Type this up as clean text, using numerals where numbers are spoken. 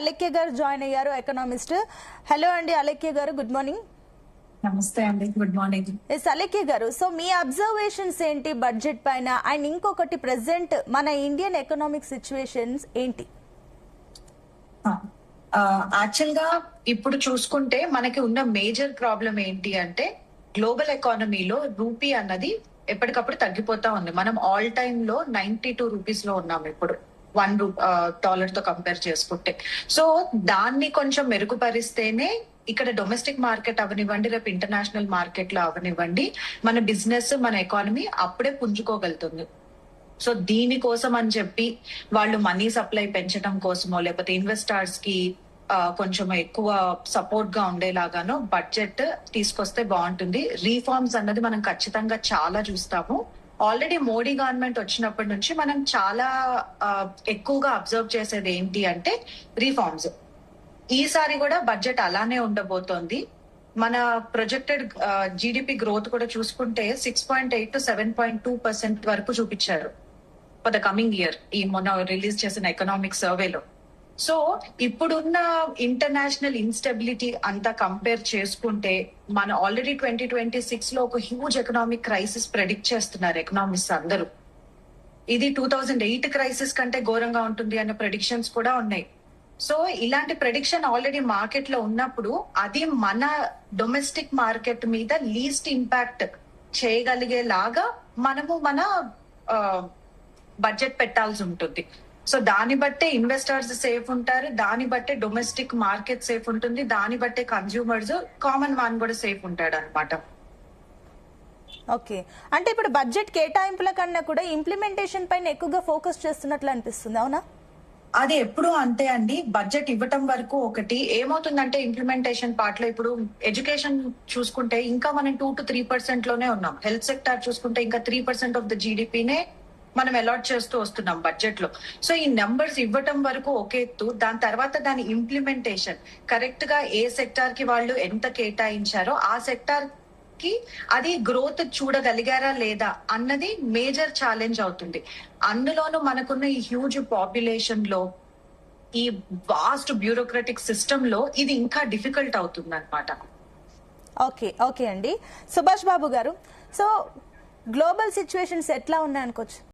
అలేఖ్య గారు జాయిన్ అయ్యారు, economist. Hello అండి అలేఖ్య గారు, గుడ్ మార్నింగ్. నమస్తే అండి, గుడ్ మార్నింగ్. ఎస్ అలేఖ్య గారు, సో మీ అబ్జర్వేషన్స్ ఏంటి బడ్జెట్ పైన? అండ్ ఇంకొకటి, ప్రెసెంట్ మన ఇండియన్ ఎకనామిక్ సిచ్యువేషన్స్ ఏంటి? యాక్చువల్ గా ఇప్పుడు చూసుకుంటే మనకి ఉన్న మేజర్ ప్రాబ్లం ఏంటి అంటే గ్లోబల్ ఎకానమీలో రూపీ అన్నది ఎప్పటికప్పుడు తగ్గిపోతా ఉంది. మనం ఆల్ టైమ్ లో 92 రూపీస్ లో ఉన్నాం ఇప్పుడు, $1 తో కంపేర్ చేసుకుంటే. సో దాన్ని కొంచెం మెరుగుపరిస్తేనే ఇక్కడ డొమెస్టిక్ మార్కెట్ అవనివ్వండి, రేపు ఇంటర్నేషనల్ మార్కెట్ లో అవనివ్వండి, మన బిజినెస్, మన ఎకానమీ అప్పుడే పుంజుకోగలుగుతుంది. సో దీనికోసం అని చెప్పి వాళ్ళు మనీ సప్లై పెంచడం కోసమో, లేకపోతే ఇన్వెస్టర్స్ కి కొంచెం ఎక్కువ సపోర్ట్ గా ఉండేలాగానో బడ్జెట్ తీసుకొస్తే బాగుంటుంది. రీఫార్మ్స్ అన్నది మనం ఖచ్చితంగా చాలా చూస్తాము. ఆల్రెడీ మోడీ గవర్నమెంట్ వచ్చినప్పటి నుంచి మనం చాలా ఎక్కువగా అబ్జర్వ్ చేసేది ఏంటి అంటే రీఫార్మ్స్. ఈసారి కూడా బడ్జెట్ అలానే ఉండబోతోంది. మన ప్రొజెక్టెడ్ జీడిపి గ్రోత్ కూడా చూసుకుంటే 6.8 to 7.2% వరకు చూపించారు ఫర్ ద కమింగ్ ఇయర్, ఈ మొన్న రిలీజ్ చేసిన ఎకనామిక్ సర్వేలో. సో ఇప్పుడున్న ఇంటర్నేషనల్ ఇన్స్టెబిలిటీ అంతా కంపేర్ చేసుకుంటే మన ఆల్రెడీ 2026 లో ఒక హ్యూజ్ ఎకనామిక్ క్రైసిస్ ప్రెడిక్ట్ చేస్తున్నారు ఎకనామిస్ట్ అందరూ. ఇది 2008 క్రైసిస్ కంటే ఘోరంగా ఉంటుంది అన్న ప్రెడిక్షన్స్ కూడా ఉన్నాయి. సో ఇలాంటి ప్రెడిక్షన్ ఆల్రెడీ మార్కెట్ లో ఉన్నప్పుడు అది మన డొమెస్టిక్ మార్కెట్ మీద లీస్ట్ ఇంపాక్ట్ చేయగలిగేలాగా మనము మన బడ్జెట్ పెట్టాల్సి ఉంటుంది. సో దాన్ని బట్టే ఇన్వెస్టర్స్ సేఫ్ ఉంటారు, దాన్ని బట్టే డొమెస్టిక్ మార్కెట్ సేఫ్ ఉంటుంది, దాన్ని బట్టే కన్స్యూమర్స్, కామన్ మ్యాన్ కూడా సేఫ్ ఉంటాడు అనమాట. ఓకే, అంటే ఇప్పుడు బడ్జెట్ కేటాయింపుల కన్నా కూడా ఇంప్లిమెంటేషన్ పైన ఎక్కువగా ఫోకస్ చేస్తున్నట్లు అనిపిస్తుంది, అవునా? అది ఎప్పుడు అంతే అండి. బడ్జెట్ ఇవ్వటం వరకు ఒకటి ఏమవుతుందంటే ఇంప్లిమెంటేషన్ పార్ట్ లో ఇప్పుడు ఎడ్యుకేషన్ చూసుకుంటే ఇంకా మనం 2 to 3% లోనే ఉన్నాం. హెల్త్ సెక్టర్ చూసుకుంటే ఇంకా 3% ఆఫ్ ద జీడిపినే మనం అలాట్ చేస్తూ వస్తున్నాం బడ్జెట్ లో. సో ఈ నెంబర్స్ ఇవ్వటం వరకు ఒక ఎత్తు, దాని తర్వాత దాని ఇంప్లిమెంటేషన్ కరెక్ట్ గా ఏ సెక్టార్ కి వాళ్ళు ఎంత కేటాయించారో ఆ సెక్టార్ కి అది గ్రోత్ చూడగలిగారా లేదా అన్నది మేజర్ ఛాలెంజ్ అవుతుంది. అందులోనూ మనకున్న ఈ హ్యూజ్ పాపులేషన్ లో, ఈ వాస్ట్ బ్యూరోక్రటిక్ సిస్టమ్ లో ఇది ఇంకా డిఫికల్ట్ అవుతుంది అనమాట. ఓకే అండి. సుభాష్ బాబు గారు, సో గ్లోబల్ సిచ్యువేషన్స్ ఎట్లా ఉన్నాయి అనుకోవచ్చు?